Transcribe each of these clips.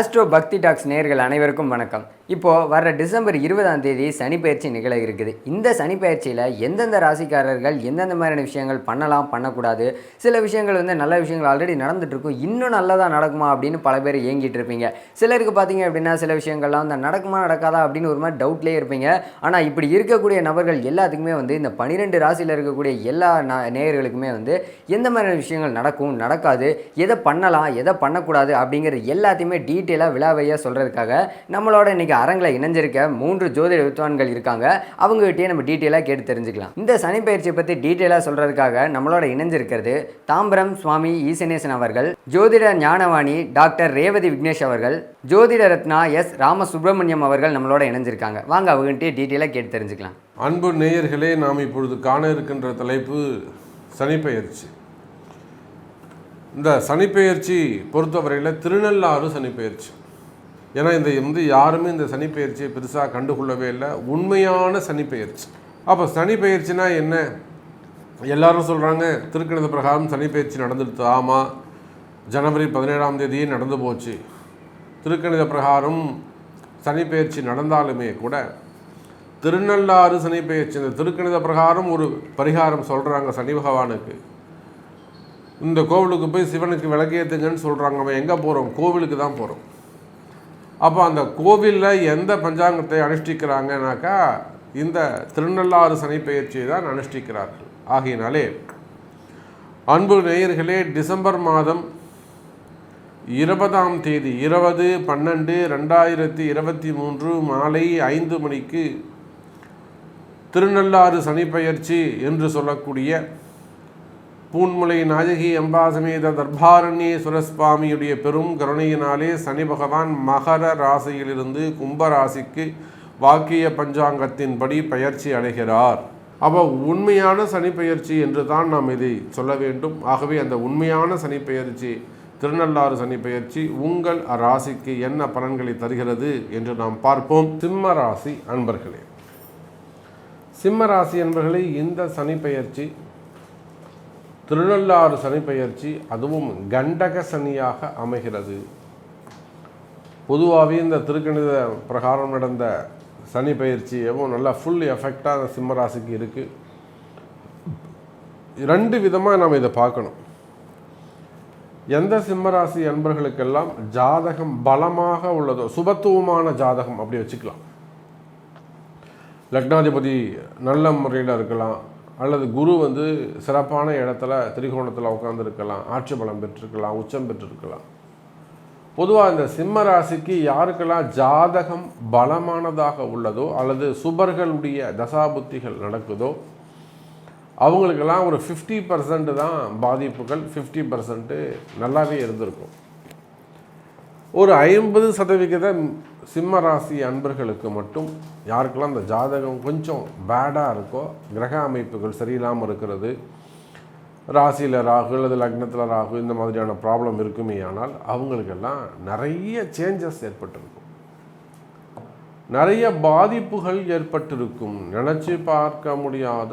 Astro பக்தி tax நேயர்கள் அனைவருக்கும் வணக்கம். இப்போது வர டிசம்பர் 20ஆம் தேதி சனிப்பெயர்ச்சி நிகழ இருக்குது. இந்த சனிப்பெயர்ச்சியில் எந்தெந்த ராசிக்காரர்கள் எந்தெந்த மாதிரியான விஷயங்கள் பண்ணலாம், பண்ணக்கூடாது, சில விஷயங்கள் நல்ல விஷயங்கள் ஆல்ரெடி நடந்துகிட்ருக்கும், இன்னும் நல்லதாக நடக்குமா அப்படின்னு பல பேர் ஏங்கிட்டு இருப்பீங்க. சிலருக்கு பார்த்தீங்க அப்படின்னா சில விஷயங்கள்லாம் நடக்குமா நடக்காதா அப்படின்னு ஒரு மாதிரி டவுட்லேயே இருப்பீங்க. ஆனால் இப்படி இருக்கக்கூடிய நபர்கள் எல்லாத்துக்குமே இந்த 12 ராசியில் இருக்கக்கூடிய எல்லா நேயர்களுக்குமே எந்த மாதிரியான விஷயங்கள் நடக்கும், நடக்காது, எதை பண்ணலாம், எதை பண்ணக்கூடாது அப்படிங்கிறது எல்லாத்தையுமே டீட்டெயிலாக விலாவையாக சொல்கிறதுக்காக நம்மளோட இன்றைக்கி அரங்கில் இணைஞ்சிருக்க 3 ஜோதிட வித்வான்கள் இருக்காங்க. அவங்ககிட்டயே நம்ம டீட்டெயிலாக கேட்டு தெரிஞ்சுக்கலாம். இந்த சனிப்பெயர்ச்சியை பற்றி டீட்டெயிலாக சொல்கிறதுக்காக நம்மளோட இணைஞ்சிருக்கிறது தாம்பரம் சுவாமி ஈசனேசன் அவர்கள், ஜோதிட ஞானவாணி டாக்டர் ரேவதி விக்னேஷ் அவர்கள், ஜோதிட ரத்னா எஸ் ராமசுப்ரமணியம் அவர்கள் நம்மளோட இணைஞ்சிருக்காங்க. வாங்க அவங்ககிட்டயே டீட்டெயிலாக கேட்டு தெரிஞ்சுக்கலாம். அன்பு நேயர்களே, நாம் இப்பொழுது காண இருக்கின்ற தலைப்பு சனிப்பெயர்ச்சி. இந்த சனிப்பெயர்ச்சி பொறுத்தவரையில் திருநள்ளாறு சனிப்பெயர்ச்சி. ஏன்னா இந்த யாருமே இந்த சனிப்பெயர்ச்சியை பெருசாக கண்டுகொள்ளவே இல்லை. உண்மையான சனிப்பெயர்ச்சி. அப்போ சனிப்பெயர்ச்சினா என்ன? எல்லாரும் சொல்கிறாங்க திருக்கணித பிரகாரம் சனிப்பெயர்ச்சி நடந்துடுது. ஆமாம், ஜனவரி 17ஆம் தேதியே நடந்து போச்சு. திருக்கணித பிரகாரம் சனிப்பெயர்ச்சி நடந்தாலுமே கூட திருநள்ளாறு சனிப்பெயர்ச்சி, இந்த திருக்கணித பிரகாரம் ஒரு பரிகாரம் சொல்கிறாங்க சனி பகவானுக்கு. இந்த கோவிலுக்கு போய் சிவனுக்கு விளக்கேற்றுங்கன்னு சொல்கிறாங்க. அவன் எங்கே போகிறோம்? கோவிலுக்கு தான் போகிறோம். அப்போ அந்த கோவிலில் எந்த பஞ்சாங்கத்தை அனுஷ்டிக்கிறாங்கனாக்கா இந்த திருநள்ளாறு சனிப்பெயர்ச்சியை தான் அனுஷ்டிக்கிறார்கள். ஆகையினாலே அன்பு நேயர்களே, டிசம்பர் மாதம் 20ஆம் தேதி 20/12/2023 மாலை 5 மணிக்கு திருநள்ளாறு சனிப்பெயர்ச்சி என்று சொல்லக்கூடிய பூன்முலை நாயகி அம்பாசமேத தர்பாரண்யேஸ்வர சுவாமியுடைய பெரும் கருணையினாலே சனி பகவான் மகர ராசியிலிருந்து கும்ப ராசிக்கு வாக்கிய பஞ்சாங்கத்தின்படி பயிற்சி அடைகிறார். அப்போ உண்மையான சனிப்பெயர்ச்சி என்று தான் நாம் இதை சொல்ல வேண்டும். ஆகவே அந்த உண்மையான சனிப்பெயர்ச்சி, திருநள்ளாறு சனிப்பெயர்ச்சி உங்கள் ராசிக்கு என்ன பலன்களை தருகிறது என்று நாம் பார்ப்போம். சிம்ம ராசி அன்பர்களே, சிம்ம ராசி அன்பர்களே, இந்த சனிப்பெயர்ச்சி திருநள்ளாறு சனிப்பெயர்ச்சி அதுவும் கண்டக சனியாக அமைகிறது. பொதுவாகவே இந்த திருக்கணித பிரகாரம் நடந்த சனிப்பெயர்ச்சி எவ்வளோ நல்லா ஃபுல் எஃபெக்டாக சிம்ம ராசிக்கு இருக்குது. 2 விதமாக நாம் இதை பார்க்கணும். எந்த சிம்மராசி அன்பர்களுக்கெல்லாம் ஜாதகம் பலமாக உள்ளதோ, சுபத்துவமான ஜாதகம் அப்படி வச்சுக்கலாம். லக்னாதிபதி நல்ல முறையில் இருக்கலாம், அல்லது குரு சிறப்பான இடத்துல திரிகோணத்தில் உட்காந்துருக்கலாம், ஆட்சி பலம் பெற்றிருக்கலாம், உச்சம் பெற்றிருக்கலாம். பொதுவாக இந்த சிம்ம ராசிக்கு யாருக்கெல்லாம் ஜாதகம் பலமானதாக உள்ளதோ அல்லது சுபர்களுடைய தசாபுத்திகள் நடக்குதோ அவங்களுக்கெல்லாம் ஒரு 50% தான் பாதிப்புகள், 50% நல்லாவே இருந்திருக்கும். ஒரு 50% சிம்ம ராசி அன்பர்களுக்கு மட்டும், யாருக்கெல்லாம் இந்த ஜாதகம் கொஞ்சம் பேடாக இருக்கோ, கிரக அமைப்புகள் சரியில்லாமல் இருக்கிறது, ராசியில் ராகு அல்லது லக்னத்தில் ராகு, இந்த மாதிரியான ப்ராப்ளம் இருக்குமே, ஆனால் அவங்களுக்கெல்லாம் நிறைய சேஞ்சஸ் ஏற்பட்டிருக்கும், நிறைய பாதிப்புகள் ஏற்பட்டிருக்கும், நினச்சி பார்க்க முடியாத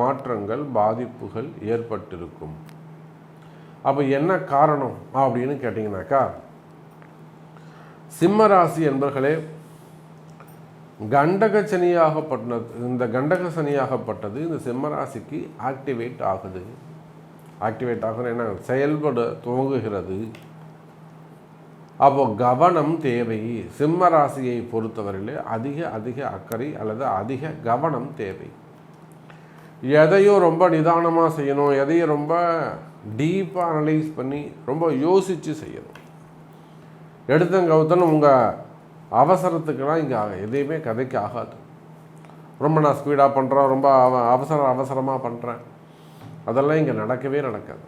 மாற்றங்கள், பாதிப்புகள் ஏற்பட்டிருக்கும். அப்போ என்ன காரணம் அப்படின்னு கேட்டிங்கனாக்கா, சிம்மராசி என்பர்களே, கண்டக சனியாகப்பட்டது, இந்த கண்டக சனியாகப்பட்டது இந்த சிம்மராசிக்கு ஆக்டிவேட் ஆகுது. ஆக்டிவேட் ஆகுது என்ன, செயல்பட துவங்குகிறது. அப்போ கவனம் தேவை. சிம்ம ராசியை பொறுத்தவரையிலே அதிக அக்கறை அல்லது அதிக கவனம் தேவை. எதையும் ரொம்ப நிதானமாக செய்யணும், எதையும் ரொம்ப டீப்பாக அனலைஸ் பண்ணி ரொம்ப யோசித்து செய்யணும். எடுத்தங்கவுத்தனும் உங்கள் அவசரத்துக்கெல்லாம் இங்கே எதையுமே கதைக்கு ஆகாது. ரொம்ப நான் ஸ்பீடாக பண்ணுறேன், ரொம்ப அவசரமாக பண்ணுறேன், அதெல்லாம் இங்கே நடக்கவே நடக்காது.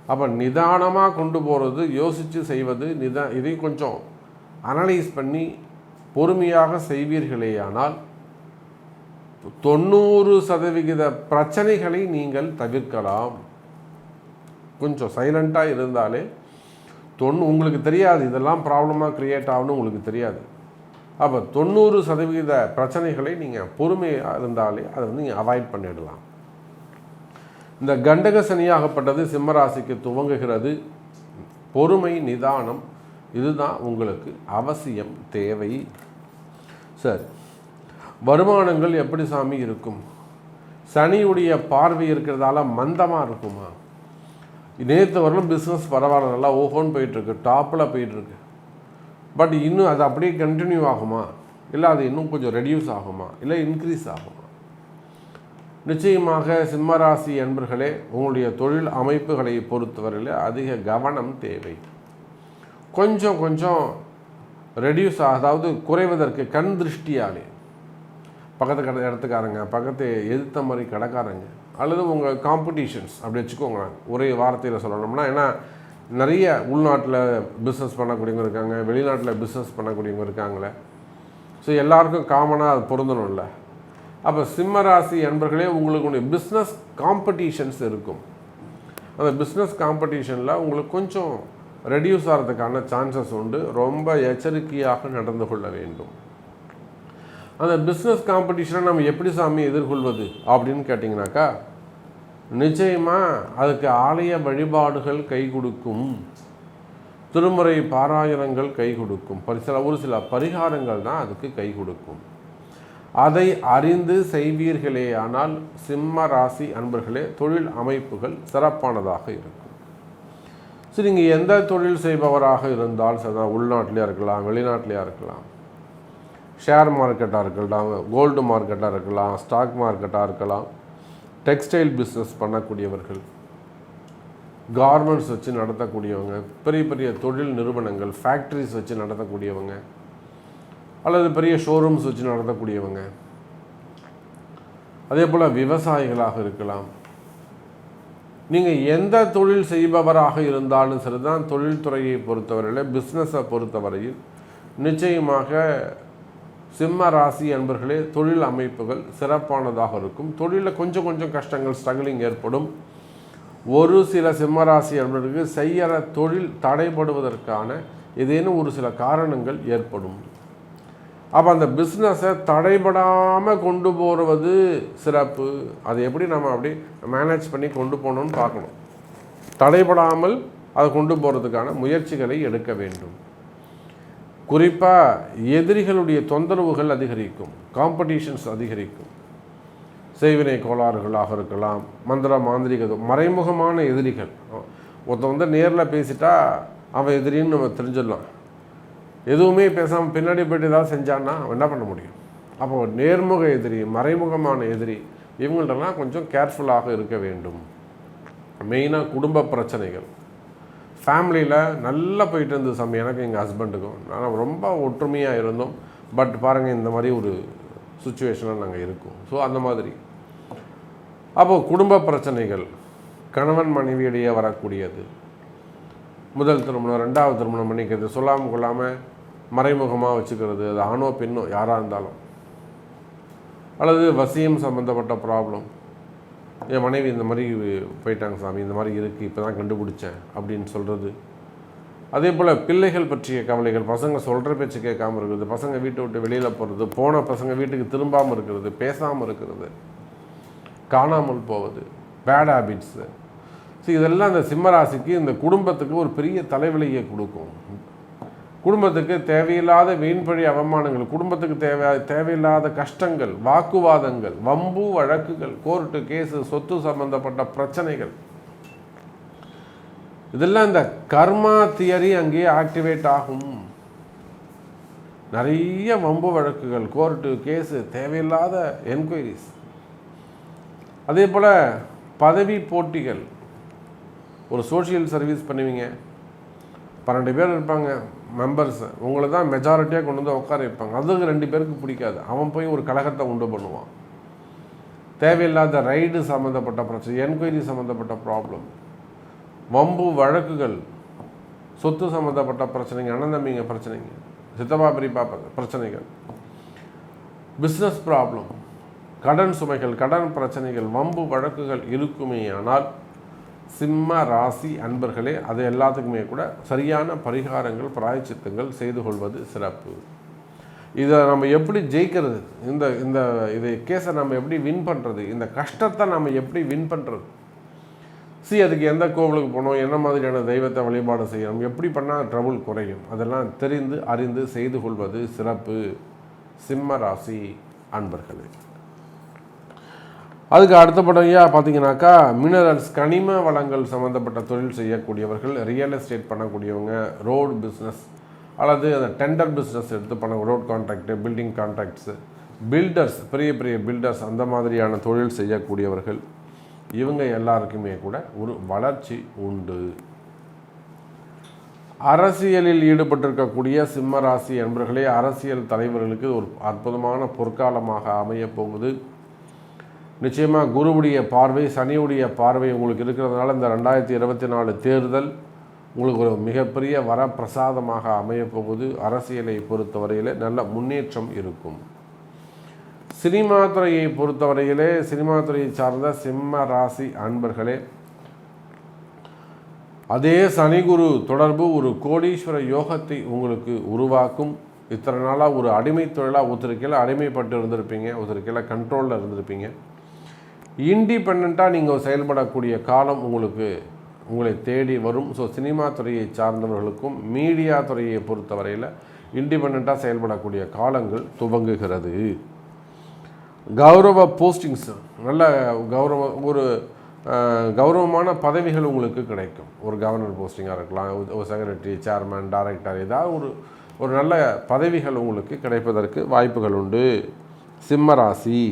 அப்போ நிதானமாக கொண்டு போகிறது, யோசித்து செய்வது, இதையும் கொஞ்சம் அனலைஸ் பண்ணி பொறுமையாக செய்வீர்களேயானால் 90% பிரச்சனைகளை நீங்கள் தவிர்க்கலாம். கொஞ்சம் சைலண்ட்டாக இருந்தாலே உங்களுக்கு தெரியாது இதெல்லாம் ப்ராப்ளமாக க்ரியேட் ஆகணும்னு உங்களுக்கு தெரியாது. அப்போ 90% பிரச்சனைகளை நீங்கள் பொறுமையாக இருந்தாலே அதை நீங்கள் அவாய்ட் பண்ணிடலாம். இந்த கண்டக சனியாகப்பட்டது சிம்மராசிக்கு துவங்குகிறது. பொறுமை, நிதானம், இதுதான் உங்களுக்கு அவசியம் தேவை. சரி, வருமானங்கள் எப்படி சாமி இருக்கும்? சனியுடைய பார்வை இருக்கிறதால மந்தமாக இருக்குமா? நேற்று வரலும் பிஸ்னஸ் பரவாயில்ல, நல்லா ஓஹோன்னு போயிட்டுருக்கு, டாப்பில் போயிட்டுருக்கு. பட் இன்னும் அது அப்படியே கண்டினியூ ஆகுமா, இல்லை அது இன்னும் கொஞ்சம் ரெடியூஸ் ஆகுமா, இல்லை இன்க்ரீஸ் ஆகுமா? நிச்சயமாக சிம்மராசி என்பர்களே, உங்களுடைய தொழில் அமைப்புகளை பொறுத்தவரையில் அதிக கவனம் தேவை. கொஞ்சம் கொஞ்சம் ரெடியூஸ் அதாவது குறைவதற்கு கண் திருஷ்டியாலே பக்கத்து இடத்துக்காரங்க, பக்கத்து எதிர்த்த மாதிரி கடைக்காரங்க, அல்லது உங்கள் காம்படிஷன்ஸ் அப்படி வச்சுக்கோங்க. ஒரே வார்த்தையில் சொல்லணும்னா, ஏன்னா நிறைய உள்நாட்டில் பிஸ்னஸ் பண்ணக்கூடியவங்க இருக்காங்க, வெளிநாட்டில் பிஸ்னஸ் பண்ணக்கூடியவங்க இருக்காங்களே. ஸோ எல்லாருக்கும் காமனாக அது பொருந்தணும்ல. அப்போ சிம்மராசி என்பர்களே, உங்களுக்கு பிஸ்னஸ் காம்படிஷன்ஸ் இருக்கும். அந்த பிஸ்னஸ் காம்படிஷனில் உங்களுக்கு கொஞ்சம் ரெடியூஸ் ஆகிறதுக்கான சான்சஸ் உண்டு. ரொம்ப எச்சரிக்கையாக நடந்து கொள்ள வேண்டும். அந்த பிஸ்னஸ் காம்படிஷனை நம்ம எப்படி சாமி எதிர்கொள்வது அப்படின்னு கேட்டிங்கனாக்கா, நிச்சயமாக அதுக்கு ஆலய வழிபாடுகள் கை கொடுக்கும், திருமுறை பாராயணங்கள் கை கொடுக்கும், ஒரு சில பரிகாரங்கள் தான் அதுக்கு கை கொடுக்கும். அதை அறிந்து செய்வீர்களே ஆனால் சிம்ம ராசி அன்பர்களே, தொழில் அமைப்புகள் சிறப்பானதாக இருக்கும். சரி, நீங்கள் எந்த தொழில் செய்பவராக இருந்தால் சரி, உள்நாட்டிலையாக இருக்கலாம், வெளிநாட்டிலையாக இருக்கலாம், ஷேர் மார்க்கெட்டாக இருக்கலாம், கோல்டு மார்க்கெட்டாக இருக்கலாம், ஸ்டாக் மார்க்கெட்டாக இருக்கலாம், டெக்ஸ்டைல் பிஸ்னஸ் பண்ணக்கூடியவர்கள், கார்மெண்ட்ஸ் வச்சு நடத்தக்கூடியவங்க, பெரிய பெரிய தொழில் நிறுவனங்கள், ஃபேக்ட்ரிஸ் வச்சு நடத்தக்கூடியவங்க, அல்லது பெரிய ஷோரூம்ஸ் வச்சு நடத்தக்கூடியவங்க, அதே போல் விவசாயிகளாக இருக்கலாம். நீங்கள் எந்த தொழில் செய்பவராக இருந்தாலும் சரிதான், தொழில்துறையை பொறுத்தவரையில், பிஸ்னஸை பொறுத்தவரையில் நிச்சயமாக சிம்ம ராசி அன்பர்களே, தொழில் அமைப்புகள் சிறப்பானதாக இருக்கும். தொழிலில் கொஞ்சம் கொஞ்சம் கஷ்டங்கள், ஸ்ட்ரகிளிங் ஏற்படும். ஒரு சில சிம்மராசி அன்பர்களுக்கு செய்கிற தொழில் தடைபடுவதற்கான ஏதேனும் ஒரு சில காரணங்கள் ஏற்படும். அப்போ அந்த பிஸ்னஸை தடைபடாமல் கொண்டு போகிறது சிறப்பு. அதை எப்படி நம்ம அப்படி மேனேஜ் பண்ணி கொண்டு போகணும்னு பார்க்கணும். தடைபடாமல் அதை கொண்டு போகிறதுக்கான முயற்சிகளை எடுக்க வேண்டும். குறிப்பாக எதிரிகளுடைய தொந்தரவுகள் அதிகரிக்கும், காம்படிஷன்ஸ் அதிகரிக்கும். செய்வினை கோளாறுகளாக இருக்கலாம், மந்திர மாந்திரிக மறைமுகமான எதிரிகள். ஒருத்தன் நேரில் பேசிட்டா அவன் எதிரின்னு நம்ம தெரிஞ்சிடலாம். எதுவுமே பேசாமல் பின்னாடி போய்ட்டு ஏதாவது செஞ்சான்னா அவன் என்ன பண்ண முடியும்? அப்போ நேர்முக எதிரி, மறைமுகமான எதிரி, இவங்கள்ட்டெல்லாம் கொஞ்சம் கேர்ஃபுல்லாக இருக்க வேண்டும். மெயினாக குடும்ப பிரச்சனைகள், ஃபேமிலியில் நல்லா போயிட்டு இருந்தது சாமி, எனக்கு எங்கள் ஹஸ்பண்டுக்கும் நான் ரொம்ப ஒற்றுமையாக இருந்தோம். பட் பாருங்கள், இந்த மாதிரி ஒரு சுச்சுவேஷனில் நாங்கள் இருக்கோம். ஸோ அந்த மாதிரி அப்போது குடும்ப பிரச்சனைகள், கணவன் மனைவியிடையே வரக்கூடியது, முதல் திருமணம், ரெண்டாவது திருமணம் பண்ணிக்கிறது, சொல்லாமல் கொள்ளாமல் மறைமுகமாக வச்சுக்கிறது, அது ஆணோ பெண்ணோ யாராக இருந்தாலும், அல்லது வசியம் சம்மந்தப்பட்ட ப்ராப்ளம். என் மனைவி இந்த மாதிரி போயிட்டாங்க சாமி, இந்த மாதிரி இருக்குது, இப்போ தான் கண்டுபிடிச்சேன் அப்படின்னு சொல்கிறது. அதே போல் பிள்ளைகள் பற்றிய கவலைகள், பசங்க சொல்கிற பேச்சு கேட்காமல் இருக்கிறது, பசங்க வீட்டை விட்டு வெளியில் போகிறது, போன பசங்க வீட்டுக்கு திரும்பாமல் இருக்கிறது, பேசாமல் இருக்கிறது, காணாமல் போவது, பேட் ஹேபிட்ஸு. ஸோ இதெல்லாம் இந்த சிம்மராசிக்கு, இந்த குடும்பத்துக்கு ஒரு பெரிய தலைவலியை கொடுக்கும். குடும்பத்துக்கு தேவையில்லாத வீண்பழி அவமானங்கள், குடும்பத்துக்கு தேவையில்லாத கஷ்டங்கள், வாக்குவாதங்கள், வம்பு வழக்குகள், கோர்ட்டு கேஸு, சொத்து சம்பந்தப்பட்ட பிரச்சனைகள், இதெல்லாம் இந்த கர்மா தியரி அங்கேயே ஆக்டிவேட் ஆகும். நிறைய வம்பு வழக்குகள், கோர்ட்டு கேஸு, தேவையில்லாத என்கொயரிஸ். அதே போல் பதவி போட்டிகள். ஒரு சோஷியல் சர்வீஸ் பண்ணுவீங்க, 12 பேர் இருப்பாங்க மெம்பர்ஸ், உங்களை தான் மெஜாரிட்டியாக கொண்டு வந்து உட்கார வைப்பாங்க. அதுக்கு 2 பேருக்கு பிடிக்காது, அவன் போய் ஒரு கழகத்தை உண்டு பண்ணுவான். தேவையில்லாத ரைடு சம்மந்தப்பட்ட பிரச்சனை, என்கொயரி சம்மந்தப்பட்ட ப்ராப்ளம், வம்பு வழக்குகள், சொத்து சம்மந்தப்பட்ட பிரச்சனைங்க, அண்ணன் தம்பிங்க பிரச்சனைங்க, சித்தப்பா பெரியப்பா பிரச்சனைகள், பிஸ்னஸ் ப்ராப்ளம், கடன் சுமைகள், கடன் பிரச்சனைகள், வம்பு வழக்குகள் இருக்குமே. ஆனால் சிம்ம ராசி அன்பர்களே, அது எல்லாத்துக்குமே கூட சரியான பரிகாரங்கள், பிராயச்சித்தங்கள் செய்து கொள்வது சிறப்பு. இதை நம்ம எப்படி ஜெயிக்கிறது, இதை கேஸை நம்ம எப்படி வின் பண்ணுறது, இந்த கஷ்டத்தை நம்ம எப்படி வின் பண்ணுறது, அதுக்கு எந்த கோவிலுக்கு போகணும், என்ன மாதிரியான தெய்வத்தை வழிபாடு செய்யணும், எப்படி பண்ணால் ட்ரபுள் குறையும், அதெல்லாம் தெரிந்து அறிந்து செய்து கொள்வது சிறப்பு சிம்ம ராசி அன்பர்களே. அதுக்கு அடுத்தபடியாக பார்த்தீங்கன்னாக்கா மினரல்ஸ் கனிம வளங்கள் சம்மந்தப்பட்ட தொழில் செய்யக்கூடியவர்கள், ரியல் எஸ்டேட் பண்ணக்கூடியவங்க, ரோடு பிஸ்னஸ் அல்லது அந்த டெண்டர் பிஸ்னஸ் எடுத்து பண்ண road contract, building contracts, builders, பெரிய பெரிய பில்டர்ஸ், அந்த மாதிரியான தொழில் செய்யக்கூடியவர்கள், இவங்க எல்லாருக்குமே கூட ஒரு வளர்ச்சி உண்டு. அரசியலில் ஈடுபட்டிருக்கக்கூடிய சிம்ம ராசி என்பர்களே, அரசியல் தலைவர்களுக்கு ஒரு அற்புதமான பொற்காலமாக அமையப் போகுது. நிச்சயமாக குருவுடைய பார்வை, சனியுடைய பார்வை உங்களுக்கு இருக்கிறதுனால இந்த 2024 தேர்தல் உங்களுக்கு ஒரு மிகப்பெரிய வரப்பிரசாதமாக அமையப்போகுது. அரசியலை பொறுத்தவரையிலே நல்ல முன்னேற்றம் இருக்கும். சினிமா துறையை பொறுத்தவரையிலே, சினிமா துறையை சார்ந்த சிம்ம ராசி அன்பர்களே, அதே சனி குரு தொடர்பு ஒரு கோடீஸ்வர யோகத்தை உங்களுக்கு உருவாக்கும். இத்தனை நாளாக ஒரு அடிமை தொழிலாக ஒருத்தருக்கையில் அடிமைப்பட்டு இருந்திருப்பீங்க, ஒருத்தருக்கையில் கண்ட்ரோலில் இருந்திருப்பீங்க. இண்டிபெண்ட்டாக நீங்கள் செயல்படக்கூடிய காலம் உங்களை தேடி வரும். ஸோ சினிமா துறையை சார்ந்தவர்களுக்கும் மீடியா துறையை பொறுத்தவரையில் இண்டிபெண்ட்டாக செயல்படக்கூடிய காலங்கள் துவங்குகிறது. கௌரவ போஸ்டிங்ஸ், நல்ல கௌரவமான பதவிகள் உங்களுக்கு கிடைக்கும். ஒரு கவர்னர் போஸ்டிங்காக இருக்கலாம், ஒரு செக்ரட்டரி, சேர்மன், டைரக்டர், ஏதாவது ஒரு நல்ல பதவிகள் உங்களுக்கு கிடைப்பதற்கு வாய்ப்புகள் உண்டு. சிம்ம ராசி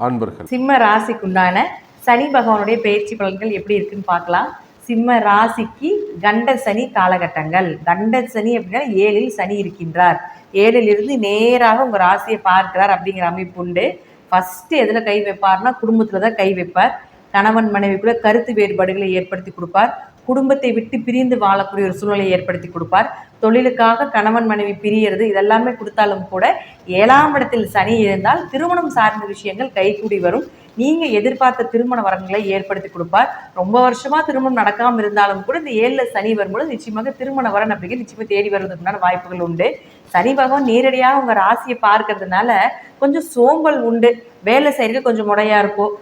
அன்பர்கள். சிம்ம ராசிக்குண்டான சனி பகவானுடைய பயிற்சி பலன்கள் எப்படி இருக்குன்னு பார்க்கலாம். சிம்ம ராசிக்கு கண்ட சனி காலகட்டங்கள். கண்ட சனி அப்படின்னா 7ல் சனி இருக்கின்றார். 7ல் இருந்து நேராக உங்கள் ராசியை பார்க்கிறார் அப்படிங்கிற அமைப்பு உண்டு. ஃபஸ்ட்டு எதில் கை வைப்பார்னா குடும்பத்தில் தான் கை வைப்பார். கணவன் மனைவிக்குள்ள கருத்து வேறுபாடுகளை ஏற்படுத்தி கொடுப்பார். குடும்பத்தை விட்டு பிரிந்து வாழக்கூடிய ஒரு சூழ்நிலையை ஏற்படுத்தி கொடுப்பார். தொழிலுக்காக கணவன் மனைவி பிரியறது இதெல்லாமே கொடுத்தாலும் கூட 7ஆம் இடத்தில் சனி இருந்தால் திருமணம் சார்ந்த விஷயங்கள் கைகூடி வரும். நீங்கள் எதிர்பார்த்த திருமண வரங்களை ஏற்படுத்தி கொடுப்பார். ரொம்ப வருஷமாக திருமணம் நடக்காமல் இருந்தாலும் கூட இந்த 7ல் சனி வரும்போது நிச்சயமாக திருமண வரன் அப்படிங்கிறது நிச்சயமாக தேடி வருவதற்கான வாய்ப்புகள் உண்டு. சனி பகவான் நேரடியாக உங்கள் ராசியை பார்க்கறதுனால கொஞ்சம் சோம்பல் உண்டு. வேலை செய்யறது கொஞ்சம் முறையாக இருக்கும்.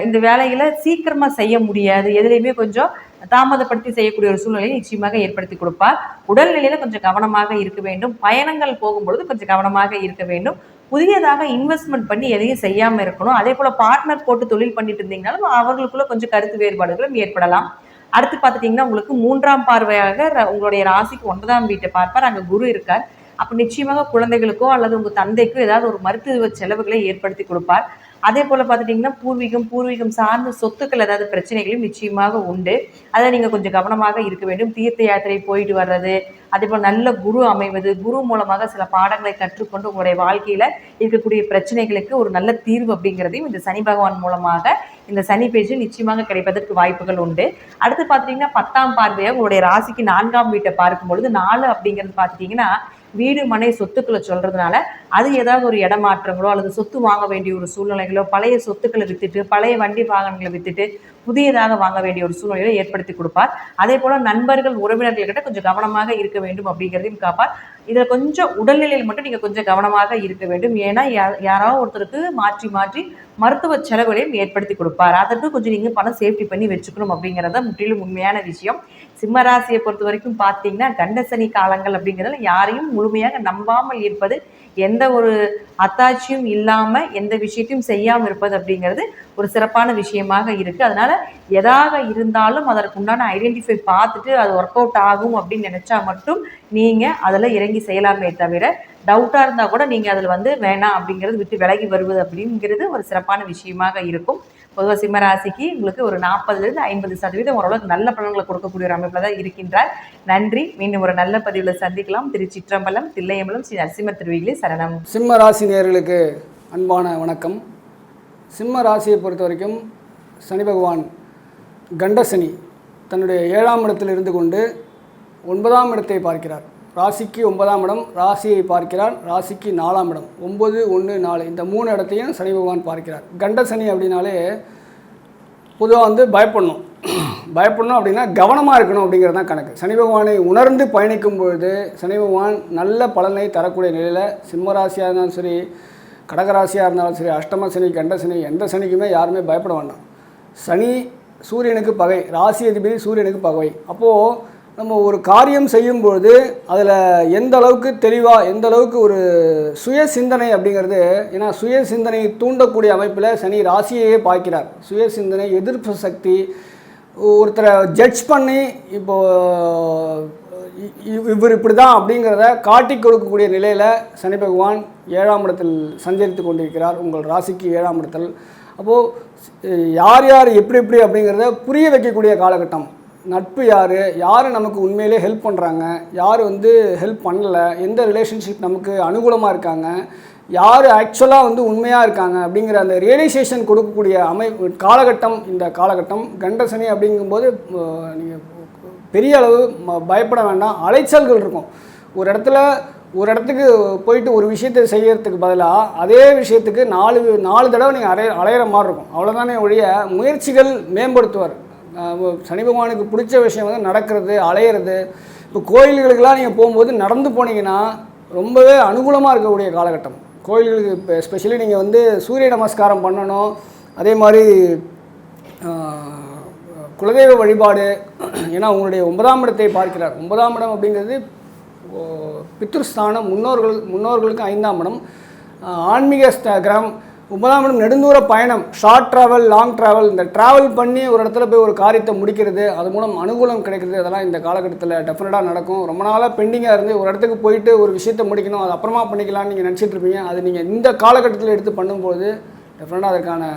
இந்த வேலைகளை சீக்கிரமாக செய்ய முடியாது. எதுலேயுமே கொஞ்சம் தாமதப்படுத்தி செய்யக்கூடிய ஒரு சூழ்நிலையை நிச்சயமாக ஏற்படுத்தி கொடுப்பார். உடல்நிலையில் கொஞ்சம் கவனமாக இருக்க வேண்டும். பயணங்கள் போகும்பொழுது கொஞ்சம் கவனமாக இருக்க வேண்டும். புதியதாக இன்வெஸ்ட்மெண்ட் பண்ணி எதையும் செய்யாமல் இருக்கணும். அதே போல் பார்ட்னர் போட்டு தொழில் பண்ணிட்டு இருந்தீங்கனாலும் அவர்களுக்குள்ள கொஞ்சம் கருத்து வேறுபாடுகளும் ஏற்படலாம். அடுத்து பார்த்துட்டிங்கன்னா உங்களுக்கு 3ஆம் பார்வையாக உங்களுடைய ராசிக்கு 9ஆம் வீட்டை பார்ப்பார். அங்கே குரு இருக்கார். அப்போ நிச்சயமாக குழந்தைகளுக்கோ அல்லது உங்கள் தந்தைக்கோ ஏதாவது ஒரு மருத்துவ செலவுகளை ஏற்படுத்தி கொடுப்பார். அதே போல் பார்த்துட்டிங்கன்னா பூர்வீகம் சார்ந்த சொத்துக்கள் ஏதாவது பிரச்சனைகளும் நிச்சயமாக உண்டு. அதை நீங்கள் கொஞ்சம் கவனமாக இருக்க வேண்டும். தீர்த்த யாத்திரை போயிட்டு வர்றது, அதே போல் நல்ல குரு அமைவது, குரு மூலமாக சில பாடங்களை கற்றுக்கொண்டு உங்களுடைய வாழ்க்கையில் இருக்கக்கூடிய பிரச்சனைகளுக்கு ஒரு நல்ல தீர்வு அப்படிங்கிறதையும் இந்த சனி பகவான் மூலமாக இந்த சனி பேச்சு நிச்சயமாக கிடைப்பதற்கு வாய்ப்புகள் உண்டு. அடுத்து பார்த்துட்டிங்கன்னா 10ஆம் பார்வையாக உங்களுடைய ராசிக்கு 4ஆம் வீட்டை பார்க்கும்பொழுது 4 அப்படிங்கிறது பார்த்துட்டிங்கன்னா வீடு மனை சொத்துக்களை சொல்கிறதுனால அது ஏதாவது ஒரு இடமாற்றங்களோ அல்லது சொத்து வாங்க வேண்டிய ஒரு சூழ்நிலைகளோ, பழைய சொத்துக்களை விற்றுட்டு பழைய வண்டி வாகனங்களை விற்றுட்டு புதியதாக வாங்க வேண்டிய ஒரு சூழ்நிலையை ஏற்படுத்தி கொடுப்பார். அதே போல் நண்பர்கள் உறவினர்கள்கிட்ட கொஞ்சம் கவனமாக இருக்க வேண்டும் அப்படிங்கிறதையும் காப்பார். இதில் கொஞ்சம் உடல்நிலையில் மட்டும் நீங்கள் கொஞ்சம் கவனமாக இருக்க வேண்டும். ஏன்னா யாராவது ஒருத்தருக்கு மாற்றி மருத்துவ செலவுகளையும் ஏற்படுத்தி கொடுப்பார். அதற்கு கொஞ்சம் நீங்கள் பணம் சேஃப்டி பண்ணி வச்சுக்கணும் அப்படிங்கிறத முற்றிலும் உண்மையான விஷயம். சிம்மராசியை பொறுத்த வரைக்கும் பார்த்தீங்கன்னா கண்டசனி காலங்கள் அப்படிங்கிறதுல யாரையும் முழுமையாக நம்பாமல் இருப்பது, எந்த ஒரு அத்தாட்சியும் இல்லாமல் எந்த விஷயத்தையும் செய்யாமல் இருப்பது அப்படிங்கிறது ஒரு சிறப்பான விஷயமாக இருக்குது. அதனால் எதாக இருந்தாலும் அதற்குண்டான ஐடென்டிஃபை பார்த்துட்டு அது ஒர்க் அவுட் ஆகும் அப்படின்னு நினச்சா மட்டும் நீங்கள் அதில் இறங்கி செய்யலாமே தவிர டவுட்டாக இருந்தால் கூட நீங்கள் அதில் வேணாம் அப்படிங்கிறது விட்டு விலகி வருவது அப்படிங்கிறது ஒரு சிறப்பான விஷயமாக இருக்கும். பொதுவாக சிம்மராசிக்கு உங்களுக்கு ஒரு 40லிருந்து 50% ஓரளவுக்கு நல்ல பலன்களை கொடுக்கக்கூடிய ஒரு அமைப்பில் தான் இருக்கின்றார். நன்றி. மீண்டும் ஒரு நல்ல பதிவில் சந்திக்கலாம். திருச்சிற்றம்பலம், தில்லையம்பலம், ஸ்ரீ நரசிம்மர் திருவிகளே சரணம். சிம்ம ராசி நேயர்களுக்கு அன்பான வணக்கம். சிம்ம ராசியை பொறுத்த வரைக்கும் சனி பகவான் கண்டசனி தன்னுடைய 7ஆம் இடத்தில் இருந்து கொண்டு 9ஆம் இடத்தை பார்க்கிறார். ராசிக்கு 9ஆம் இடம், ராசியை பார்க்கிறார். ராசிக்கு 4ஆம் இடம், 9, 1, 4 இந்த 3 இடத்தையும் சனி பகவான் பார்க்கிறார். கண்ட சனி அப்படின்னாலே பொதுவாக பயப்படணும் அப்படின்னா கவனமாக இருக்கணும் அப்படிங்கிறது தான் கணக்கு. சனி பகவானை உணர்ந்து பயணிக்கும் பொழுது சனி பகவான் நல்ல பலனை தரக்கூடிய நிலையில் சிம்ம ராசியாக இருந்தாலும் சரி, கடகராசியாக இருந்தாலும் சரி, அஷ்டம சனி, கண்ட சனி, எந்த சனிக்குமே யாருமே பயப்பட வேண்டாம். சனி சூரியனுக்கு பகை, ராசி அதிபதி சூரியனுக்கு பகை. அப்போது நம்ம ஒரு காரியம் செய்யும்பொழுது அதில் எந்த அளவுக்கு தெளிவாக, எந்த அளவுக்கு ஒரு சுய சிந்தனை அப்படிங்கிறது, ஏன்னா சுய சிந்தனை தூண்டக்கூடிய அமைப்பில் சனி ராசியையே பார்க்கிறார். சுய சிந்தனை, எதிர்ப்பு சக்தி, ஒருத்தரை ஜட்ஜ் பண்ணி இப்போது இவர் இப்படி தான் அப்படிங்கிறத காட்டி கொடுக்கக்கூடிய நிலையில் சனி பகவான் 7ஆம் இடத்தில் சஞ்சரித்து கொண்டிருக்கிறார், உங்கள் ராசிக்கு 7ஆம் இடத்தில். அப்போது யார் யார் எப்படி எப்படி அப்படிங்கிறத புரிய வைக்கக்கூடிய காலகட்டம். நட்பு யார், யார் நமக்கு உண்மையிலே ஹெல்ப் பண்ணுறாங்க, யார் ஹெல்ப் பண்ணலை, எந்த ரிலேஷன்ஷிப் நமக்கு அனுகூலமாக இருக்காங்க, யார் ஆக்சுவலாக உண்மையாக இருக்காங்க அப்படிங்கிற அந்த ரியலைசேஷன் கொடுக்கக்கூடிய காலகட்டம் இந்த காலகட்டம். கண்டசனி அப்படிங்கும்போது நீங்கள் பெரிய அளவு பயப்பட வேண்டாம். அலைச்சல்கள் இருக்கும். ஒரு இடத்துக்கு போயிட்டு ஒரு விஷயத்தை செய்யறதுக்கு பதிலாக அதே விஷயத்துக்கு நாலு தடவை நீங்கள் அலையிற மாதிரி இருக்கும். அவ்வளோதானே ஒழிய முயற்சிகள் மேம்படுத்துவார். சனி பகவானுக்கு பிடிச்ச விஷயம் நடக்கிறது, அலையிறது. இப்போ கோயில்களுக்கெல்லாம் நீங்கள் போகும்போது நடந்து போனீங்கன்னா ரொம்பவே அனுகூலமாக இருக்கக்கூடிய காலகட்டம். கோயில்களுக்கு இப்போ எஸ்பெஷலி நீங்கள் சூரிய நமஸ்காரம் பண்ணணும். அதே மாதிரி குலதெய்வ வழிபாடு. ஏன்னா உங்களுடைய 9ஆம் இடத்தை பார்க்கிறார். 9ஆம் இடம் அப்படிங்கிறது பித்ருஸ்தானம், முன்னோர்களுக்கு 5ஆம் இடம், ஆன்மீக கிரகம். 9ஆம் இடம் நெடுந்தூர பயணம், ஷார்ட் ட்ராவல், லாங் ட்ராவல். இந்த ட்ராவல் பண்ணி ஒரு இடத்துல போய் ஒரு காரியத்தை முடிக்கிறது, அது மூலம் அனுகூலம் கிடைக்கிறது. அதெல்லாம் இந்த காலகட்டத்தில் டெஃபினட்டாக நடக்கும். ரொம்ப நாளாக பெண்டிங்காக இருந்து ஒரு இடத்துக்கு போயிட்டு ஒரு விஷயத்தை முடிக்கணும், அது அப்புறமா பண்ணிக்கலாம்னு நீங்கள் நினச்சிட்டு இருப்பீங்க. அது நீங்கள் இந்த காலகட்டத்தில் எடுத்து பண்ணும்போது டெஃபினட்டாக அதற்கான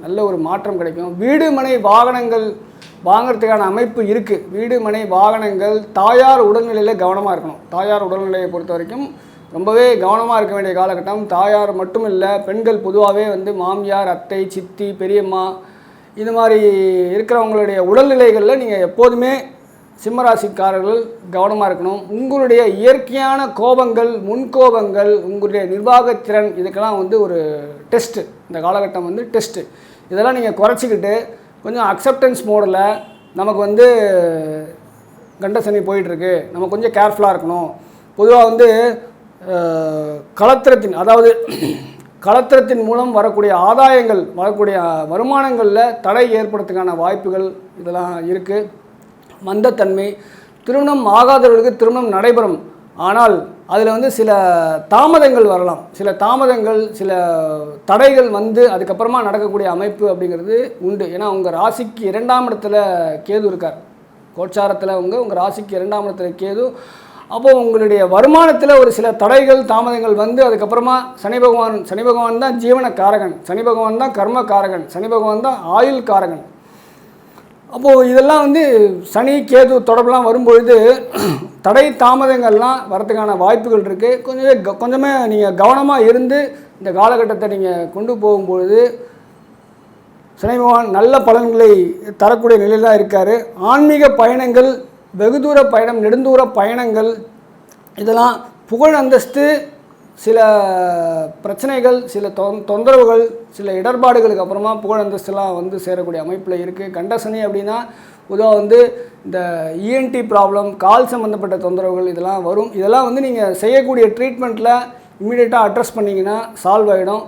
நல்ல ஒரு மாற்றம் கிடைக்கும். வீடு மனை வாகனங்கள் வாங்கிறதுக்கான அமைப்பு இருக்குது. வீடு மனை வாகனங்கள். தாயார் உடல்நிலையில் கவனமாக இருக்கணும். தாயார் உடல்நிலையை பொறுத்த வரைக்கும் ரொம்பவே கவனமாக இருக்க வேண்டிய காலகட்டம். தாயார் மட்டும் இல்லை, பெண்கள் பொதுவாகவே மாமியார், அத்தை, சித்தி, பெரியம்மா இது மாதிரி இருக்கிறவங்களுடைய உடல்நிலைகளில் நீங்கள் எப்போதுமே சிம்மராசிக்காரர்கள் கவனமாக இருக்கணும். உங்களுடைய இயற்கையான கோபங்கள், முன்கோபங்கள், உங்களுடைய நிர்வாகத்திறன் இதுக்கெல்லாம் ஒரு டெஸ்ட்டு. இந்த காலகட்டம் டெஸ்ட்டு. இதெல்லாம் நீங்கள் குறைச்சிக்கிட்டு கொஞ்சம் அக்செப்டன்ஸ் மோடில் நமக்கு கண்டசனி போயிட்டுருக்கு, நம்ம கொஞ்சம் கேர்ஃபுல்லாக இருக்கணும். பொதுவாக களத்திரத்தின், அதாவது களத்திரத்தின் மூலம் வரக்கூடிய ஆதாயங்கள், வரக்கூடிய வருமானங்களில் தடை ஏற்படுறதுக்கான வாய்ப்புகள் இதெல்லாம் இருக்குது. மந்தத்தன்மை. திருமணம் ஆகாதவர்களுக்கு திருமணம் நடைபெறும். ஆனால் அதில் சில தாமதங்கள் வரலாம். சில தாமதங்கள், சில தடைகள் அதுக்கப்புறமா நடக்கக்கூடிய அமைப்பு அப்படிங்கிறது உண்டு. ஏன்னா உங்கள் ராசிக்கு 2ஆம் இடத்துல கேது இருக்கார். கோச்சாரத்தில் உங்கள் ராசிக்கு 2ஆம் இடத்துல கேது. அப்போது உங்களுடைய வருமானத்தில் ஒரு சில தடைகள், தாமதங்கள் அதுக்கப்புறமா சனி பகவான் தான் ஜீவன காரகன், சனி பகவான் தான் கர்ம காரகன், சனி பகவான் தான் ஆயுள் காரகன். அப்போது இதெல்லாம் சனி கேது தொடர்புலாம் வரும்பொழுது தடை தாமதங்கள்லாம் வரதுக்கான வாய்ப்புகள் இருக்குது. கொஞ்சமே நீங்கள் கவனமாக இருந்து இந்த காலகட்டத்தை நீங்கள் கொண்டு போகும்பொழுது சனி பகவான் நல்ல பலன்களை தரக்கூடிய நிலையில் தான் இருக்கார். ஆன்மீக பயணங்கள், வெகு தூர பயணம், நெடுந்தூர பயணங்கள், இதெல்லாம் புகழ் அந்தஸ்து, சில பிரச்சனைகள், சில தொந்தரவுகள், சில இடர்பாடுகளுக்கு அப்புறமா புகழ் அந்தஸ்துலாம் சேரக்கூடிய அமைப்பில் இருக்குது. கண்டசனி அப்படின்னா பொதுவாக இந்த இஎன்டி ப்ராப்ளம், கால் சம்மந்தப்பட்ட தொந்தரவுகள் இதெல்லாம் வரும். இதெல்லாம் நீங்கள் செய்யக்கூடிய ட்ரீட்மெண்ட்டில் இம்மிடியேட்டாக அட்ரஸ் பண்ணிங்கன்னா சால்வ் ஆகிடும்.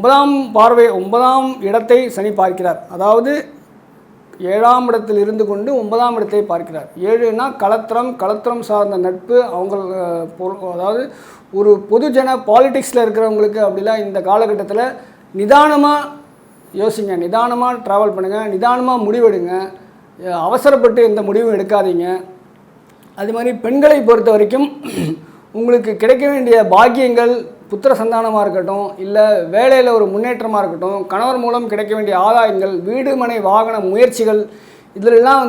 9ஆம் இடத்தை சனி பார்க்கிறார். அதாவது 7ஆம் இடத்தில் இருந்து கொண்டு 9ஆம் இடத்தை பார்க்கிறார். 7னா களத்திரம் சார்ந்த நட்பு. அதாவது ஒரு பொதுஜன பாலிடிக்ஸில் இருக்கிறவங்களுக்கு அப்படிலாம் இந்த காலகட்டத்தில் நிதானமாக யோசிங்க, நிதானமாக ட்ராவல் பண்ணுங்கள், நிதானமாக முடிவெடுங்க, அவசரப்பட்டு எந்த முடிவும் எடுக்காதீங்க. அது மாதிரி பெண்களை பொறுத்த வரைக்கும் உங்களுக்கு கிடைக்க வேண்டிய பாக்கியங்கள், புத்திர சந்தானமாக இருக்கட்டும், இல்லை வேலையில் ஒரு முன்னேற்றமாக இருக்கட்டும், கணவர் மூலம் கிடைக்க வேண்டிய ஆதாயங்கள், வீடு மனை வாகன முயற்சிகள், இதிலெல்லாம்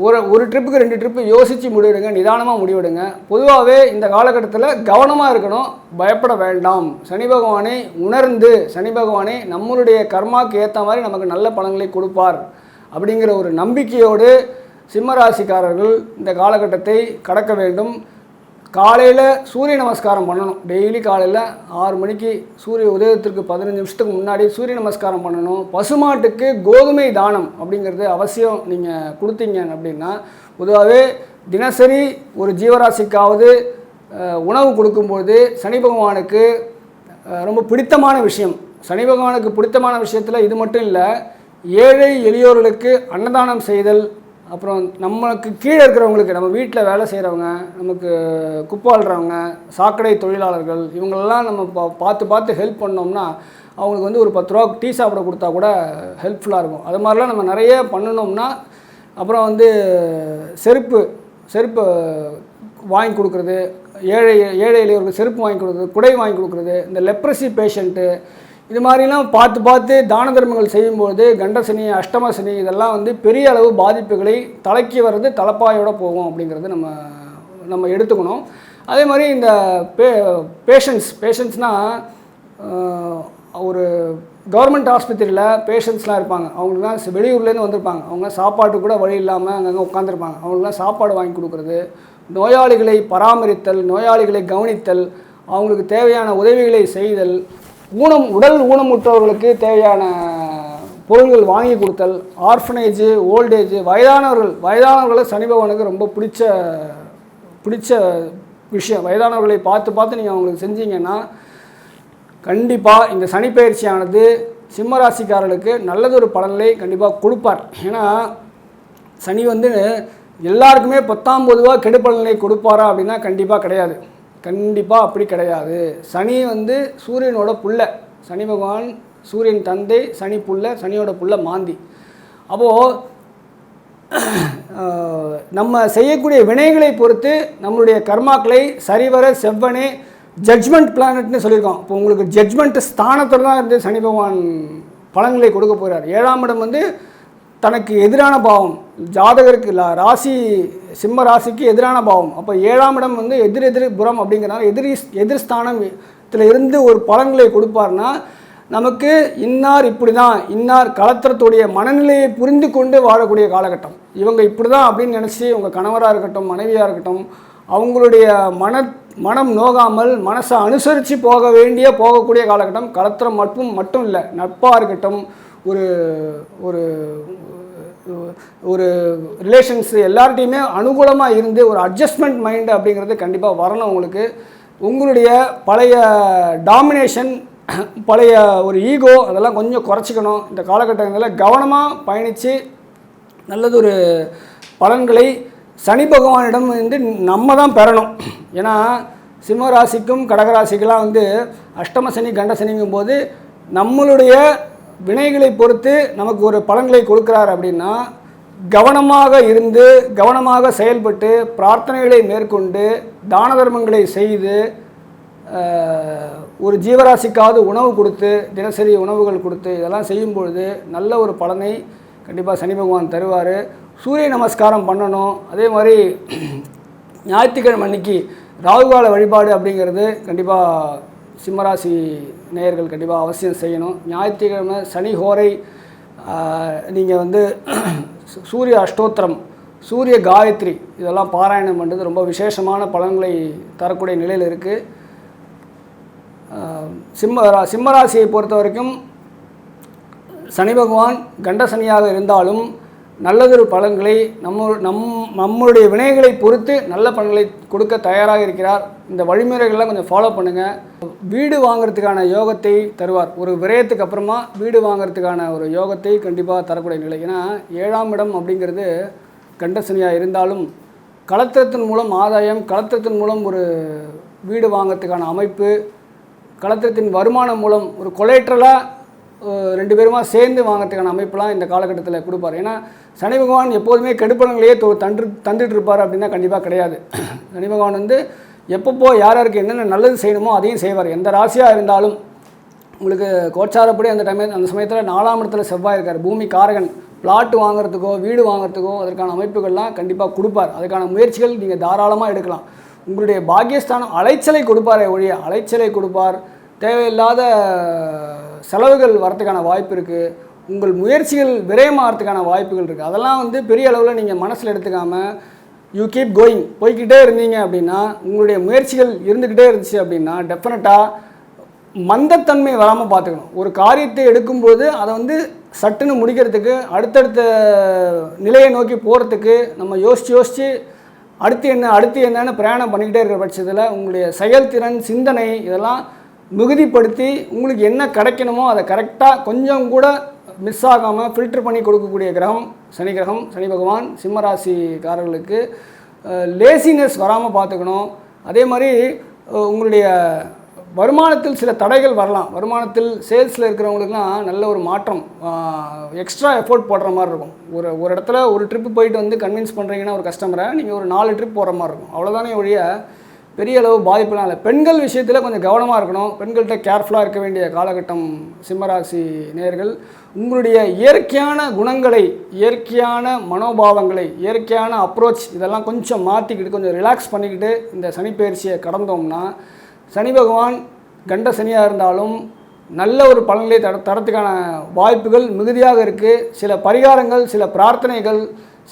ஒரு ட்ரிப்புக்கு 2 ட்ரிப்பு யோசித்து முடிவெடுங்க, நிதானமாக முடிவெடுங்க. பொதுவாகவே இந்த காலகட்டத்தில் கவனமாக இருக்கணும், பயப்பட வேண்டாம். சனி பகவானை உணர்ந்து, சனி பகவானை நம்மளுடைய கர்மாவுக்கு ஏற்ற மாதிரி நமக்கு நல்ல பலன்களை கொடுப்பார் அப்படிங்கிற ஒரு நம்பிக்கையோடு சிம்மராசிக்காரர்கள் இந்த காலகட்டத்தை கடக்க வேண்டும். காலையில் சூரிய நமஸ்காரம் பண்ணணும். டெய்லி காலையில் 6 மணிக்கு சூரிய உதயத்திற்கு 15 நிமிஷத்துக்கு முன்னாடி சூரிய நமஸ்காரம் பண்ணணும். பசுமாட்டுக்கு கோதுமை தானம் அப்படிங்கிறது அவசியம் நீங்கள் கொடுத்தீங்க அப்படின்னா, பொதுவாகவே தினசரி ஒரு ஜீவராசிக்காவது உணவு கொடுக்கும்போது சனி பகவானுக்கு ரொம்ப பிடித்தமான விஷயம். சனி பகவானுக்கு பிடித்தமான விஷயத்தில் இது மட்டும் இல்லை, ஏழை எளியோர்களுக்கு அன்னதானம் செய்தல், அப்புறம் நம்மளுக்கு கீழே இருக்கிறவங்களுக்கு, நம்ம வீட்டில் வேலை செய்கிறவங்க, நமக்கு குப்பாளுறவங்க, சாக்கடை தொழிலாளர்கள், இவங்களெல்லாம் நம்ம பார்த்து ஹெல்ப் பண்ணோம்னா அவங்களுக்கு வந்து ஒரு 10 ரூபா டீ சாப்பிட கொடுத்தா கூட ஹெல்ப்ஃபுல்லாக இருக்கும். அது மாதிரிலாம் நம்ம நிறைய பண்ணணும்னா, அப்புறம் வந்து செருப்பு வாங்கி கொடுக்குறது, ஏழை எளியவர்களுக்கு செருப்பு வாங்கி கொடுக்குறது, குடை வாங்கி கொடுக்குறது, இந்த லெப்ரசி பேஷண்ட்டு, இது மாதிரிலாம் பார்த்து தான தர்மங்கள் செய்யும்போது கண்டசனி, அஷ்டம சனி இதெல்லாம் வந்து பெரிய அளவு பாதிப்புகளை தலைக்கு வர்றது தலைப்பாயோடு போகும் அப்படிங்கிறது நம்ம எடுத்துக்கணும். அதே மாதிரி இந்த பேஷண்ட்ஸ்னால் ஒரு கவர்மெண்ட் ஆஸ்பத்திரியில் பேஷண்ட்ஸ்லாம் இருப்பாங்க. அவங்களுக்குலாம் வெளியூர்லேருந்து வந்திருப்பாங்க. அவங்க சாப்பாட்டு கூட வழி இல்லாமல் அங்கங்கே உட்காந்துருப்பாங்க. அவங்களுக்குலாம் சாப்பாடு வாங்கி கொடுக்குறது, நோயாளிகளை பராமரித்தல், நோயாளிகளை கவனித்தல், அவங்களுக்கு தேவையான உதவிகளை செய்தல், உடல் ஊனமுற்றவர்களுக்கு தேவையான பொருள்கள் வாங்கி கொடுத்தல், ஆர்ஃபனேஜு, ஓல்டேஜு, வயதானவர்களை சனி பகவானுக்கு ரொம்ப பிடிச்ச விஷயம். வயதானவர்களை பார்த்து நீங்கள் அவங்களுக்கு செஞ்சீங்கன்னா கண்டிப்பாக இந்த சனி பயிற்சியானது சிம்மராசிக்காரர்களுக்கு நல்லதொரு பலன்களை கண்டிப்பாக கொடுப்பார். ஏன்னா சனி வந்து எல்லாருக்குமே 10ஆம் பொதுவாக கெடுபலனை கொடுப்பாரா அப்படின்னா கண்டிப்பாக கிடையாது. கண்டிப்பாக அப்படி கிடையாது. சனி வந்து சூரியனோட புள்ள. சனி பகவான் சூரியன் தந்தை, சனி புள்ள, சனியோட புள்ள மாந்தி. அப்போது நம்ம செய்யக்கூடிய வினைகளை பொறுத்து நம்மளுடைய கர்மாக்களை சரிவர செவ்வனே ஜட்ஜ்மெண்ட் பிளானட்னு சொல்லியிருக்கோம். இப்போ உங்களுக்கு ஜட்ஜ்மெண்ட் ஸ்தானத்தில் தான் இருந்து சனி பகவான் பலன்களை கொடுக்க போகிறார். 7ஆம் இடம் வந்து தனக்கு எதிரான பாவம், ஜாதகருக்கு ராசி சிம்ம ராசிக்கு எதிரான பாவம். அப்போ 7ஆம் இடம் வந்து எதிர் புறம் அப்படிங்கிறனால எதிர்ஸ்தானத்தில் இருந்து ஒரு பலன்களை கொடுப்பார்னா நமக்கு இன்னார் இப்படி தான், இன்னார் கலத்திரத்துடைய மனநிலையை புரிந்து கொண்டு வாழக்கூடிய காலகட்டம். இவங்க இப்படி தான் அப்படின்னு நினச்சி உங்கள் கணவராக இருக்கட்டும், மனைவியாக இருக்கட்டும், அவங்களுடைய மனம் நோகாமல் மனசை அனுசரித்து போகக்கூடிய காலகட்டம். கலத்திரம் மட்டும் இல்லை, நட்பாக இருக்கட்டும், ஒரு ஒரு ஒரு ரிலேஷன்ஸு எல்லார்ட்டையுமே அனுகூலமாக இருந்து ஒரு அட்ஜஸ்ட்மெண்ட் மைண்டு அப்படிங்கிறது கண்டிப்பாக வரணும். உங்களுடைய பழைய டாமினேஷன், பழைய ஒரு ஈகோ அதெல்லாம் கொஞ்சம் குறைச்சிக்கணும். இந்த காலகட்டங்களில் கவனமாக பயணித்து நல்லதொரு பலன்களை சனி பகவானிடம் வந்து நம்ம தான் பெறணும். ஏன்னா சிம்ம ராசிக்கும் கடகராசிக்கெல்லாம் வந்து அஷ்டம சனி கண்ட சனிங்கும் போது நம்மளுடைய வினைகளை பொறுத்து நமக்கு ஒரு பலன்களை கொடுக்குறார். அப்படின்னா கவனமாக இருந்து கவனமாக செயல்பட்டு பிரார்த்தனைகளை மேற்கொண்டு தான தர்மங்களை செய்து ஒரு ஜீவராசிக்காவது உணவு கொடுத்து, தினசரி உணவுகள் கொடுத்து இதெல்லாம் செய்யும் பொழுது நல்ல ஒரு பலனை கண்டிப்பாக சனி பகவான் தருவார். சூரிய நமஸ்காரம் பண்ணணும். அதே மாதிரி ஞாயிற்றுக்கிழமை அன்னைக்கு ராகுகால வழிபாடு அப்படிங்கிறது கண்டிப்பாக சிம்மராசி நேயர்கள் கண்டிப்பாக அவசியம் செய்யணும். ஞாயிற்றுக்கிழமை சனி ஹோரை நீங்கள் வந்து சூரிய அஷ்டோத்திரம், சூரிய காயத்ரி இதெல்லாம் பாராயணம் பண்ணுறது ரொம்ப விசேஷமான பலன்களை தரக்கூடிய நிலையில் இருக்குது. சிம்மராசியை பொறுத்த வரைக்கும் சனி பகவான் கண்ட சனியாக இருந்தாலும் நல்லதொரு பலன்களை நம்மளுடைய வினைகளை பொறுத்து நல்ல பலன்களை கொடுக்க தயாராக இருக்கிறார். இந்த வழிமுறைகள்லாம் கொஞ்சம் ஃபாலோ பண்ணுங்கள். வீடு வாங்கிறதுக்கான யோகத்தை தருவார். ஒரு விரயத்துக்கு அப்புறமா வீடு வாங்கிறதுக்கான ஒரு யோகத்தை கண்டிப்பாக தரக்கூடிய நிலை. ஏன்னா 7ஆம் இடம் அப்படிங்கிறது கண்ட சனியாக இருந்தாலும் கலத்திரத்தின் மூலம் ஆதாயம், கலத்திரத்தின் மூலம் ஒரு வீடு வாங்கிறதுக்கான அமைப்பு, கலத்திரத்தின் வருமானம் மூலம் ஒரு கொலேட்ரலாக 2 பேருமா சேர்ந்து வாங்கிறதுக்கான அமைப்பெலாம் இந்த காலகட்டத்தில் கொடுப்பார். ஏன்னா சனி பகவான் எப்போதுமே கெடுப்பலங்களையே தந்துட்டு இருப்பார் அப்படின்னா கண்டிப்பாக கிடையாது. சனி பகவான் வந்து எப்பப்போ யாருக்கு என்னென்ன நல்லது செய்யணுமோ அதையும் செய்வார். எந்த ராசியாக இருந்தாலும் உங்களுக்கு கோச்சாரப்படி அந்த சமயத்தில் 4ஆம் இடத்துல செவ்வாய் இருக்கார், பூமி காரகன். பிளாட் வாங்குறதுக்கோ வீடு வாங்குறதுக்கோ அதற்கான அமைப்புகள்லாம் கண்டிப்பாக கொடுப்பார். அதுக்கான முயற்சிகள் நீங்கள் தாராளமாக எடுக்கலாம். உங்களுடைய பாக்கியஸ்தானம் அலைச்சலை கொடுப்பாரே ஒழிய அலைச்சலை கொடுப்பார். தேவையில்லாத செலவுகள் வரத்துக்கான வாய்ப்பு இருக்குது. உங்கள் முயற்சிகள் விரயமாகறதுக்கான வாய்ப்புகள் இருக்குது. அதெல்லாம் வந்து பெரிய அளவில் நீங்கள் மனசில் எடுத்துக்காமல் யூ கீப் கோயிங் போய்கிட்டே இருந்தீங்க அப்படின்னா, உங்களுடைய முயற்சிகள் இருந்துக்கிட்டே இருந்துச்சு அப்படின்னா டெஃபினட்டாக மந்தத்தன்மை வராமல் பார்த்துக்கணும். ஒரு காரியத்தை எடுக்கும்போது அதை வந்து சட்டுன்னு முடிக்கிறதுக்கு, அடுத்தடுத்த நிலையை நோக்கி போகிறதுக்கு நம்ம யோசித்து அடுத்து என்னன்னு பிரயாணம் பண்ணிக்கிட்டே இருக்கிற பட்சத்தில் உங்களுடைய செயல்திறன், சிந்தனை இதெல்லாம் மிகுதிப்படுத்தி உங்களுக்கு என்ன கிடைக்கணுமோ அதை கரெக்டாக கொஞ்சம் கூட மிஸ் ஆகாமல் ஃபில்டர் பண்ணி கொடுக்கக்கூடிய கிரகம் சனி பகவான். சிம்மராசிக்காரர்களுக்கு லேசினஸ் வராமல் பார்த்துக்கணும். அதே மாதிரி உங்களுடைய வருமானத்தில் சில தடைகள் வரலாம். வருமானத்தில் சேல்ஸில் இருக்கிறவங்களுக்குலாம் நல்ல ஒரு மாற்றம், எக்ஸ்ட்ரா எஃபோர்ட் போடுற மாதிரி இருக்கும். ஒரு இடத்துல ஒரு ட்ரிப்பு போயிட்டு வந்து கன்வின்ஸ் பண்ணுறீங்கன்னா ஒரு கஸ்டமரை, நீங்கள் ஒரு 4 ட்ரிப் போகிற மாதிரி இருக்கும். அவ்வளோதானே ஒழிய பெரிய அளவு பாதிப்புலாம் இல்லை. பெண்கள் விஷயத்தில் கொஞ்சம் கவனமாக இருக்கணும். பெண்கள்கிட்ட கேர்ஃபுல்லாக இருக்க வேண்டிய காலகட்டம் சிம்மராசி நேயர்கள். உங்களுடைய இயற்கையான குணங்களை, இயற்கையான மனோபாவங்களை, இயற்கையான அப்ரோச் இதெல்லாம் கொஞ்சம் மாற்றிக்கிட்டு கொஞ்சம் ரிலாக்ஸ் பண்ணிக்கிட்டு இந்த சனிப்பெயர்ச்சியை கடந்தோம்னா சனி பகவான் கண்ட சனியாக இருந்தாலும் நல்ல ஒரு பலன்களை தரத்துக்கான வாய்ப்புகள் மிகுதியாக இருக்குது. சில பரிகாரங்கள், சில பிரார்த்தனைகள்,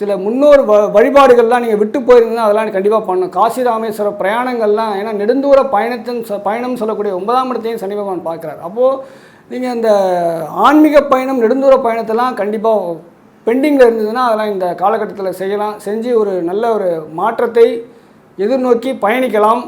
சில முன்னோர் வழிபாடுகள்லாம் நீங்கள் விட்டு போயிருந்தீங்கன்னா அதெல்லாம் கண்டிப்பாக பண்ணணும். காசி ராமேஸ்வர பிரயாணங்கள்லாம், ஏன்னா நெடுந்தூர பயணம் சொல்லக்கூடிய 9ஆம் இடத்தையும் சனி பகவான் பார்க்குறாரு. அப்போது நீங்கள் இந்த ஆன்மீக பயணம், நெடுந்தூர பயணத்தெல்லாம் கண்டிப்பாக பெண்டிங்கில் இருந்ததுன்னா அதெல்லாம் இந்த காலகட்டத்தில் செஞ்சு ஒரு நல்ல ஒரு மாற்றத்தை எதிர்நோக்கி பயணிக்கலாம்.